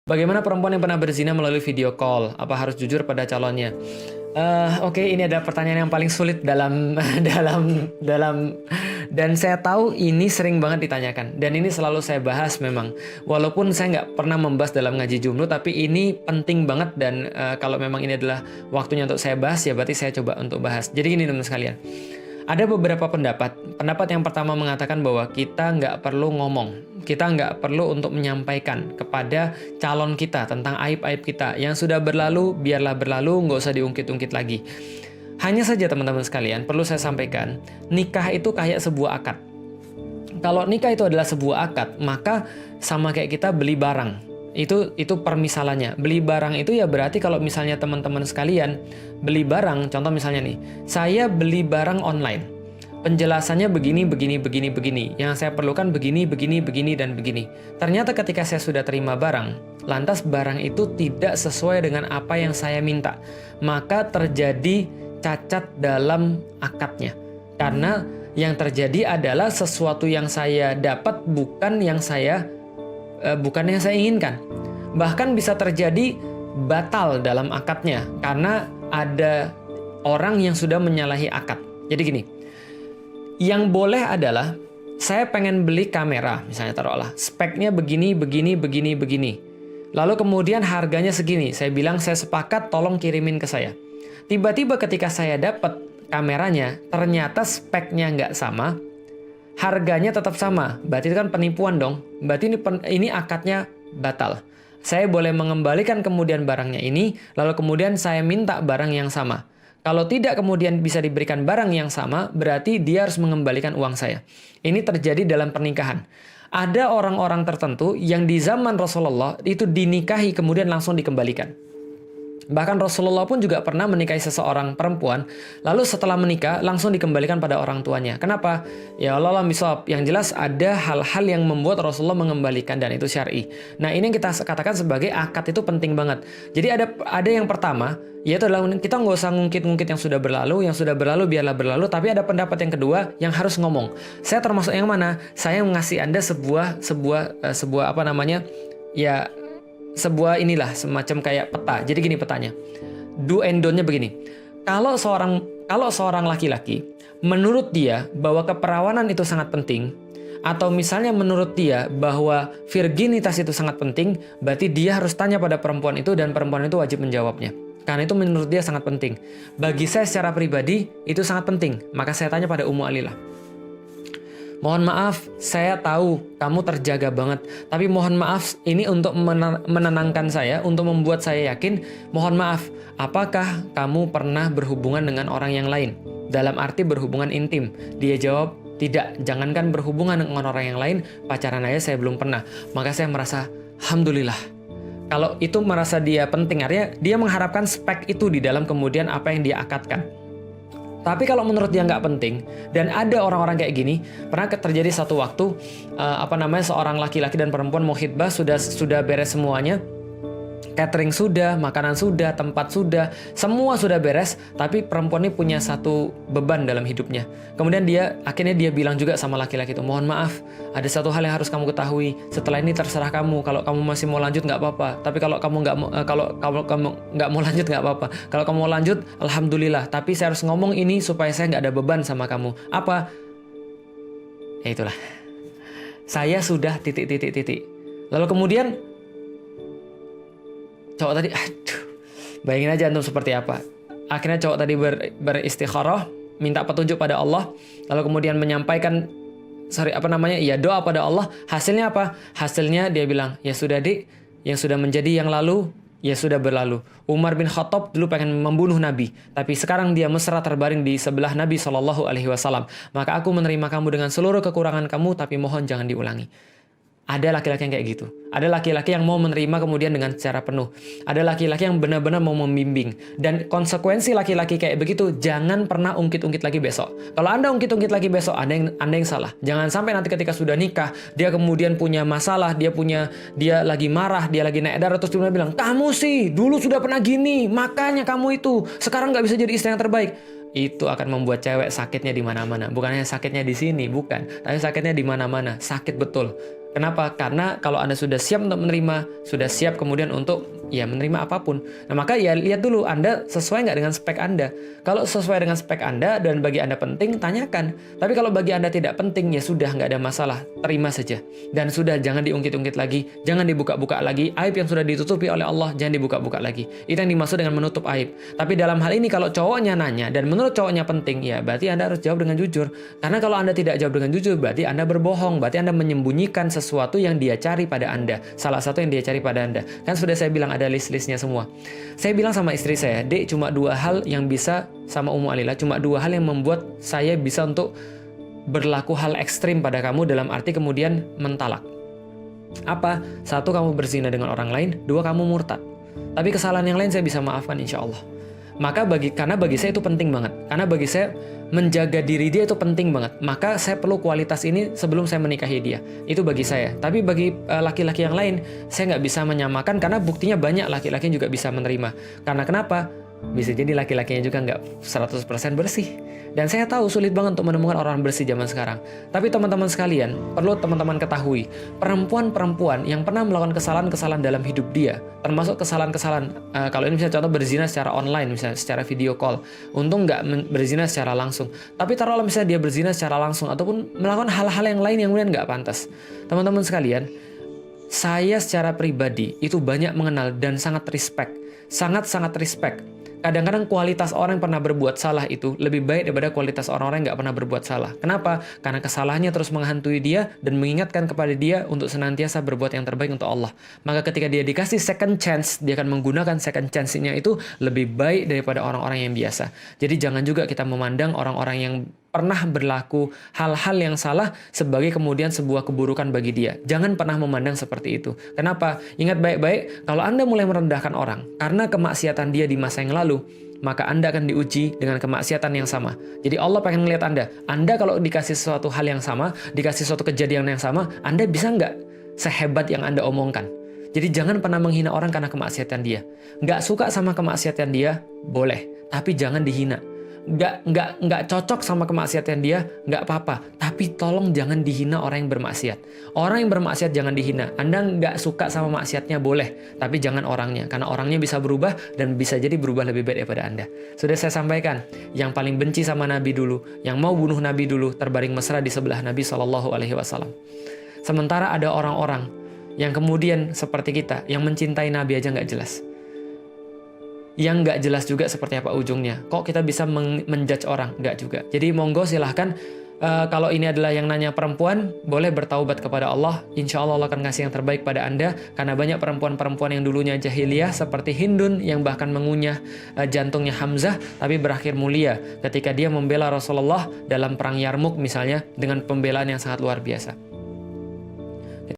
Bagaimana perempuan yang pernah berzina melalui video call? Apa harus jujur pada calonnya? Oke, ini adalah pertanyaan yang paling sulit dalam dalam dan saya tahu ini sering banget ditanyakan dan ini selalu saya bahas memang. Walaupun saya nggak pernah membahas dalam ngaji jumlu, tapi ini penting banget dan kalau memang ini adalah waktunya untuk saya bahas ya berarti saya coba untuk bahas. Jadi gini teman-teman sekalian. Ada beberapa pendapat. Pendapat yang pertama mengatakan bahwa kita nggak perlu ngomong. Kita nggak perlu untuk menyampaikan kepada calon kita tentang aib-aib kita. Yang sudah berlalu, biarlah berlalu, nggak usah diungkit-ungkit lagi. Hanya saja teman-teman sekalian, perlu saya sampaikan, nikah itu kayak sebuah akad. Kalau nikah itu adalah sebuah akad, maka sama kayak kita beli barang. Itu permisalannya. Beli barang itu ya berarti kalau misalnya teman-teman sekalian beli barang, contoh misalnya nih, saya beli barang online. Penjelasannya begini, begini, begini, begini. Yang saya perlukan begini, begini, begini, dan begini. Ternyata ketika saya sudah terima barang, lantas barang itu tidak sesuai dengan apa yang saya minta. Maka terjadi cacat dalam akadnya. Karena yang terjadi adalah sesuatu yang saya dapat bukan yang saya inginkan. Bahkan bisa terjadi batal dalam akadnya karena ada orang yang sudah menyalahi akad. Jadi gini, yang boleh adalah saya pengen beli kamera, misalnya taruhlah, speknya begini, begini, begini, begini. Lalu kemudian harganya segini, saya bilang saya sepakat tolong kirimin ke saya. Tiba-tiba ketika saya dapat kameranya, ternyata speknya nggak sama, harganya tetap sama, berarti itu kan penipuan dong. Berarti ini akadnya batal. Saya boleh mengembalikan kemudian barangnya ini, lalu kemudian saya minta barang yang sama. Kalau tidak kemudian bisa diberikan barang yang sama, berarti dia harus mengembalikan uang saya. Ini terjadi dalam pernikahan. Ada orang-orang tertentu yang di zaman Rasulullah itu dinikahi kemudian langsung dikembalikan. Bahkan Rasulullah pun juga pernah menikahi seseorang perempuan, lalu setelah menikah langsung dikembalikan pada orang tuanya. Kenapa? Ya Allah misal, yang jelas ada hal-hal yang membuat Rasulullah mengembalikan dan itu syar'i. Nah ini yang kita katakan sebagai akad itu penting banget. Jadi ada yang pertama, yaitu adalah kita nggak usah ngungkit-ngungkit yang sudah berlalu biarlah berlalu. Tapi ada pendapat yang kedua yang harus ngomong. Saya termasuk yang mana? Saya ngasih Anda sebuah apa namanya? Ya, sebuah inilah semacam kayak peta. Jadi gini petanya. Do and don't-nya begini. Kalau seorang laki-laki menurut dia bahwa keperawanan itu sangat penting, atau misalnya menurut dia bahwa virginitas itu sangat penting, berarti dia harus tanya pada perempuan itu dan perempuan itu wajib menjawabnya. Karena itu menurut dia sangat penting. Bagi saya secara pribadi itu sangat penting. Maka saya tanya pada Ummu Alilah. Mohon maaf, saya tahu kamu terjaga banget. Tapi mohon maaf, ini untuk menenangkan saya, untuk membuat saya yakin. Mohon maaf, apakah kamu pernah berhubungan dengan orang yang lain? Dalam arti berhubungan intim. Dia jawab, tidak. Jangankan berhubungan dengan orang yang lain, pacaran aja saya belum pernah. Maka saya merasa, alhamdulillah. Kalau itu merasa dia penting, artinya dia mengharapkan spek itu di dalam kemudian apa yang dia akadkan. Tapi kalau menurut dia nggak penting, dan ada orang-orang kayak gini, pernah terjadi satu waktu, seorang laki-laki dan perempuan mau khitbah, sudah beres semuanya, catering sudah, makanan sudah, tempat sudah, semua sudah beres, tapi perempuan ini punya satu beban dalam hidupnya. Kemudian akhirnya dia bilang juga sama laki-laki itu, mohon maaf, ada satu hal yang harus kamu ketahui, setelah ini terserah kamu, kalau kamu masih mau lanjut nggak apa-apa, tapi kalau kamu nggak mau lanjut nggak apa-apa, kalau kamu mau lanjut, alhamdulillah, tapi saya harus ngomong ini supaya saya nggak ada beban sama kamu. Apa? Ya itulah, saya sudah titik. Lalu kemudian cowok tadi, bayangin aja antum seperti apa. Akhirnya cowok tadi beristikharah, minta petunjuk pada Allah, lalu kemudian menyampaikan doa pada Allah. Hasilnya apa? Hasilnya dia bilang, ya sudah dik, yang sudah menjadi yang lalu, ya sudah berlalu. Umar bin Khattab dulu pengen membunuh Nabi, tapi sekarang dia mesra terbaring di sebelah Nabi SAW. Maka aku menerima kamu dengan seluruh kekurangan kamu, tapi mohon jangan diulangi. Ada laki-laki yang kayak gitu. Ada laki-laki yang mau menerima kemudian dengan secara penuh. Ada laki-laki yang benar-benar mau membimbing. Dan konsekuensi laki-laki kayak begitu, jangan pernah ungkit-ungkit lagi besok. Kalau Anda ungkit-ungkit lagi besok, Anda yang salah. Jangan sampai nanti ketika sudah nikah, dia kemudian punya masalah, dia lagi marah, dia lagi naik darah, terus dia bilang, kamu sih dulu sudah pernah gini, makanya kamu itu sekarang nggak bisa jadi istri yang terbaik. itu akan membuat cewek sakitnya di mana-mana. Bukan hanya sakitnya di sini, bukan. Tapi sakitnya di mana-mana, sakit betul. Kenapa? Karena kalau Anda sudah siap untuk menerima, sudah siap kemudian untuk ya menerima apapun. Nah, maka ya lihat dulu Anda sesuai nggak dengan spek Anda. Kalau sesuai dengan spek Anda dan bagi Anda penting, tanyakan. Tapi kalau bagi Anda tidak penting, ya sudah, nggak ada masalah. Terima saja. Dan sudah, jangan diungkit-ungkit lagi, jangan dibuka-buka lagi. Aib yang sudah ditutupi oleh Allah, jangan dibuka-buka lagi. Itu yang dimaksud dengan menutup aib. Tapi dalam hal ini kalau cowoknya nanya dan menurut cowoknya penting, ya berarti Anda harus jawab dengan jujur. Karena kalau Anda tidak jawab dengan jujur, berarti Anda berbohong, berarti Anda menyembunyikan sesuatu yang dia cari pada Anda. Salah satu yang dia cari pada Anda. Kan sudah saya bilang ada list-listnya semua. Saya bilang sama istri saya, Dek, cuma 2 hal yang bisa, sama Ummu Alila, cuma 2 hal yang membuat saya bisa untuk berlaku hal ekstrim pada kamu, dalam arti kemudian mentalak. Apa? 1, kamu berzina dengan orang lain. 2, kamu murtad. Tapi kesalahan yang lain saya bisa maafkan insya Allah. Maka karena bagi saya itu penting banget. Karena bagi saya menjaga diri dia itu penting banget. Maka saya perlu kualitas ini sebelum saya menikahi dia. Itu bagi saya. Tapi bagi laki-laki yang lain, saya nggak bisa menyamakan karena buktinya banyak laki-laki yang juga bisa menerima. Karena kenapa? Bisa jadi laki-lakinya juga nggak 100% bersih. Dan saya tahu sulit banget untuk menemukan orang bersih zaman sekarang. Tapi teman-teman sekalian, perlu teman-teman ketahui, perempuan-perempuan yang pernah melakukan kesalahan-kesalahan dalam hidup dia, termasuk kesalahan-kesalahan, kalau ini misalnya contoh berzina secara online, misalnya secara video call, untung nggak berzina secara langsung. Tapi taruhlah misalnya dia berzina secara langsung, ataupun melakukan hal-hal yang lain yang kemudian nggak pantas. Teman-teman sekalian, saya secara pribadi itu banyak mengenal dan sangat respect, sangat-sangat respect. Kadang-kadang kualitas orang yang pernah berbuat salah itu lebih baik daripada kualitas orang-orang yang nggak pernah berbuat salah. Kenapa? Karena kesalahannya terus menghantui dia dan mengingatkan kepada dia untuk senantiasa berbuat yang terbaik untuk Allah. Maka ketika dia dikasih second chance, dia akan menggunakan second chance-nya itu lebih baik daripada orang-orang yang biasa. Jadi jangan juga kita memandang orang-orang yang pernah berlaku hal-hal yang salah sebagai kemudian sebuah keburukan bagi dia. Jangan pernah memandang seperti itu. Kenapa? Ingat baik-baik, kalau Anda mulai merendahkan orang karena kemaksiatan dia di masa yang lalu, maka Anda akan diuji dengan kemaksiatan yang sama. Jadi Allah pengen ngelihat Anda kalau dikasih sesuatu hal yang sama, dikasih suatu kejadian yang sama, Anda bisa nggak sehebat yang Anda omongkan? Jadi jangan pernah menghina orang karena kemaksiatan dia. Nggak suka sama kemaksiatan dia, boleh, tapi jangan dihina. Nggak cocok sama kemaksiatan dia, nggak apa-apa. Tapi tolong jangan dihina orang yang bermaksiat. Orang yang bermaksiat jangan dihina. Anda nggak suka sama maksiatnya boleh, tapi jangan orangnya. Karena orangnya bisa berubah dan bisa jadi berubah lebih baik daripada Anda. Sudah saya sampaikan, yang paling benci sama Nabi dulu, yang mau bunuh Nabi dulu, terbaring mesra di sebelah Nabi SAW. Sementara ada orang-orang yang kemudian seperti kita, yang mencintai Nabi aja nggak jelas. Yang nggak jelas juga seperti apa ujungnya. Kok kita bisa menjudge orang? Nggak juga. Jadi monggo silahkan, kalau ini adalah yang nanya perempuan, boleh bertaubat kepada Allah. Insya Allah akan ngasih yang terbaik pada Anda. Karena banyak perempuan-perempuan yang dulunya jahiliyah seperti Hindun yang bahkan mengunyah jantungnya Hamzah, tapi berakhir mulia ketika dia membela Rasulullah dalam perang Yarmuk misalnya, dengan pembelaan yang sangat luar biasa.